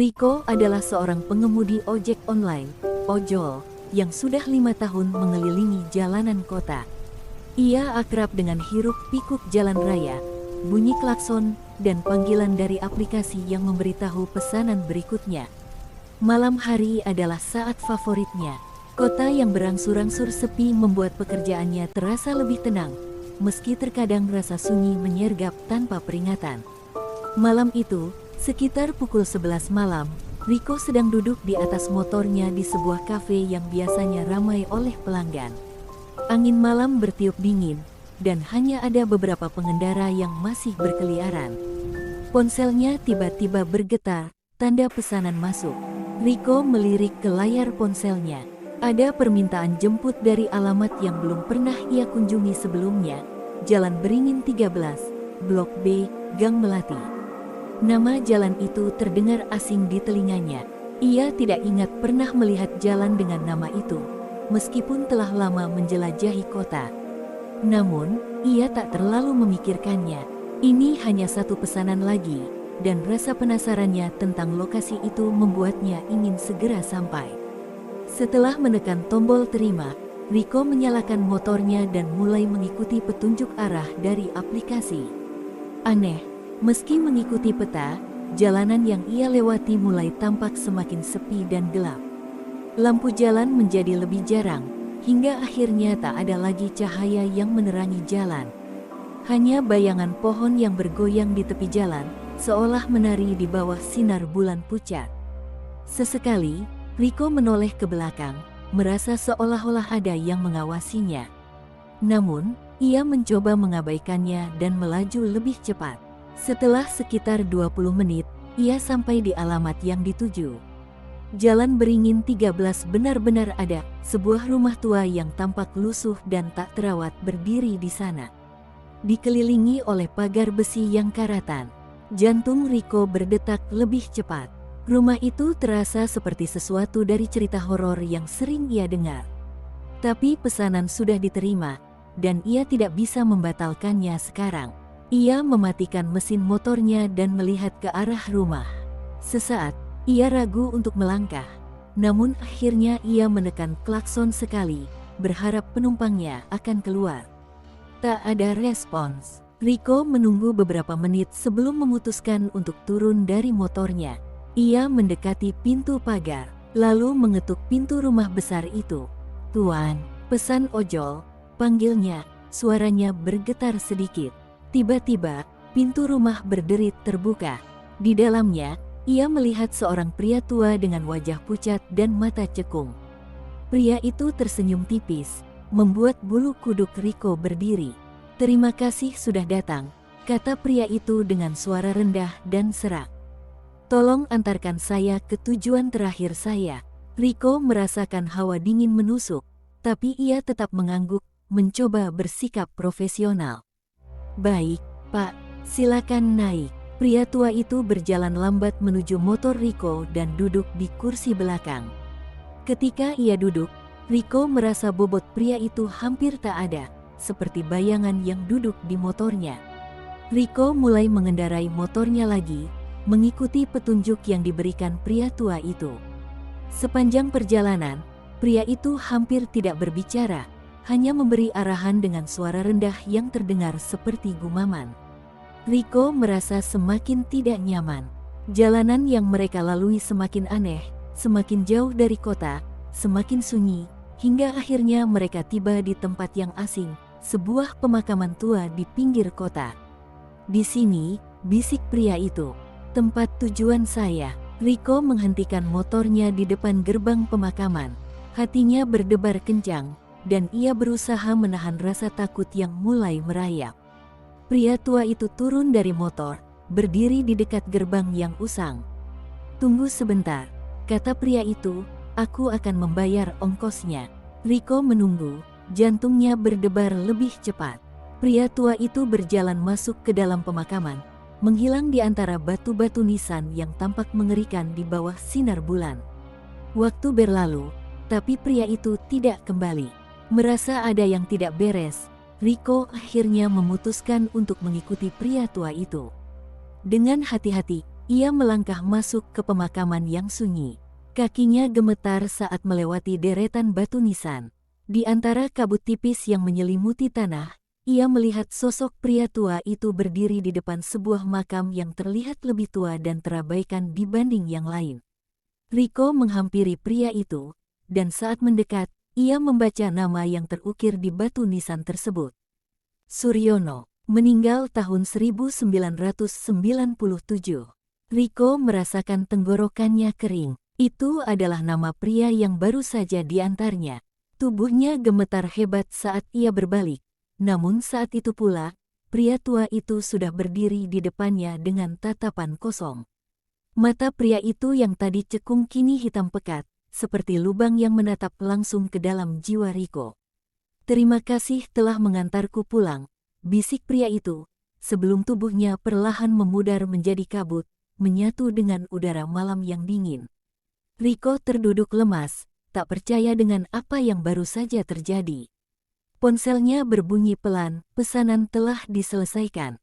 Riko adalah seorang pengemudi ojek online, ojol, yang sudah 5 tahun mengelilingi jalanan kota. Ia akrab dengan hiruk-pikuk jalan raya, bunyi klakson, dan panggilan dari aplikasi yang memberitahu pesanan berikutnya. Malam hari adalah saat favoritnya. Kota yang berangsur-angsur sepi membuat pekerjaannya terasa lebih tenang, meski terkadang rasa sunyi menyergap tanpa peringatan. Malam itu, sekitar pukul 11 malam, Riko sedang duduk di atas motornya di sebuah kafe yang biasanya ramai oleh pelanggan. Angin malam bertiup dingin, dan hanya ada beberapa pengendara yang masih berkeliaran. Ponselnya tiba-tiba bergetar, tanda pesanan masuk. Riko melirik ke layar ponselnya. Ada permintaan jemput dari alamat yang belum pernah ia kunjungi sebelumnya. Jalan Beringin 13, Blok B, Gang Melati. Nama jalan itu terdengar asing di telinganya. Ia tidak ingat pernah melihat jalan dengan nama itu, meskipun telah lama menjelajahi kota. Namun, ia tak terlalu memikirkannya. Ini hanya satu pesanan lagi, dan rasa penasarannya tentang lokasi itu membuatnya ingin segera sampai. Setelah menekan tombol terima, Riko menyalakan motornya dan mulai mengikuti petunjuk arah dari aplikasi. Aneh. Meski mengikuti peta, jalanan yang ia lewati mulai tampak semakin sepi dan gelap. Lampu jalan menjadi lebih jarang, hingga akhirnya tak ada lagi cahaya yang menerangi jalan. Hanya bayangan pohon yang bergoyang di tepi jalan, seolah menari di bawah sinar bulan pucat. Sesekali, Riko menoleh ke belakang, merasa seolah-olah ada yang mengawasinya. Namun, ia mencoba mengabaikannya dan melaju lebih cepat. Setelah sekitar 20 menit, ia sampai di alamat yang dituju. Jalan Beringin 13 benar-benar ada, sebuah rumah tua yang tampak lusuh dan tak terawat berdiri di sana. Dikelilingi oleh pagar besi yang karatan, jantung Riko berdetak lebih cepat. Rumah itu terasa seperti sesuatu dari cerita horor yang sering ia dengar. Tapi pesanan sudah diterima, dan ia tidak bisa membatalkannya sekarang. Ia mematikan mesin motornya dan melihat ke arah rumah. Sesaat, ia ragu untuk melangkah. Namun akhirnya ia menekan klakson sekali, berharap penumpangnya akan keluar. Tak ada respons. Riko menunggu beberapa menit sebelum memutuskan untuk turun dari motornya. Ia mendekati pintu pagar, lalu mengetuk pintu rumah besar itu. "Tuan, pesan ojol," panggilnya, suaranya bergetar sedikit. Tiba-tiba, pintu rumah berderit terbuka. Di dalamnya, ia melihat seorang pria tua dengan wajah pucat dan mata cekung. Pria itu tersenyum tipis, membuat bulu kuduk Riko berdiri. "Terima kasih sudah datang," kata pria itu dengan suara rendah dan serak. "Tolong antarkan saya ke tujuan terakhir saya." Riko merasakan hawa dingin menusuk, tapi ia tetap mengangguk, mencoba bersikap profesional. "Baik, Pak, silakan naik." Pria tua itu berjalan lambat menuju motor Riko dan duduk di kursi belakang. Ketika ia duduk, Riko merasa bobot pria itu hampir tak ada, seperti bayangan yang duduk di motornya. Riko mulai mengendarai motornya lagi, mengikuti petunjuk yang diberikan pria tua itu. Sepanjang perjalanan, pria itu hampir tidak berbicara, hanya memberi arahan dengan suara rendah yang terdengar seperti gumaman. Riko merasa semakin tidak nyaman. Jalanan yang mereka lalui semakin aneh, semakin jauh dari kota, semakin sunyi, hingga akhirnya mereka tiba di tempat yang asing, sebuah pemakaman tua di pinggir kota. "Di sini," bisik pria itu, "tempat tujuan saya." Riko menghentikan motornya di depan gerbang pemakaman. Hatinya berdebar kencang, dan ia berusaha menahan rasa takut yang mulai merayap. Pria tua itu turun dari motor, berdiri di dekat gerbang yang usang. "Tunggu sebentar," kata pria itu, "aku akan membayar ongkosnya." Riko menunggu, jantungnya berdebar lebih cepat. Pria tua itu berjalan masuk ke dalam pemakaman, menghilang di antara batu-batu nisan yang tampak mengerikan di bawah sinar bulan. Waktu berlalu, tapi pria itu tidak kembali. Merasa ada yang tidak beres, Riko akhirnya memutuskan untuk mengikuti pria tua itu. Dengan hati-hati, Ia melangkah masuk ke pemakaman yang sunyi. Kakinya gemetar saat melewati deretan batu nisan. Di antara kabut tipis yang menyelimuti tanah, ia melihat sosok pria tua itu berdiri di depan sebuah makam yang terlihat lebih tua dan terabaikan dibanding yang lain. Riko menghampiri pria itu, dan saat mendekat, ia membaca nama yang terukir di batu nisan tersebut. Suryono, meninggal tahun 1997. Riko merasakan tenggorokannya kering. Itu adalah nama pria yang baru saja diantarnya. Tubuhnya gemetar hebat saat ia berbalik. Namun saat itu pula, pria tua itu sudah berdiri di depannya dengan tatapan kosong. Mata pria itu yang tadi cekung kini hitam pekat, seperti lubang yang menatap langsung ke dalam jiwa Riko. "Terima kasih telah mengantarku pulang," bisik pria itu, sebelum tubuhnya perlahan memudar menjadi kabut, menyatu dengan udara malam yang dingin. Riko terduduk lemas, tak percaya dengan apa yang baru saja terjadi. Ponselnya berbunyi pelan, pesanan telah diselesaikan.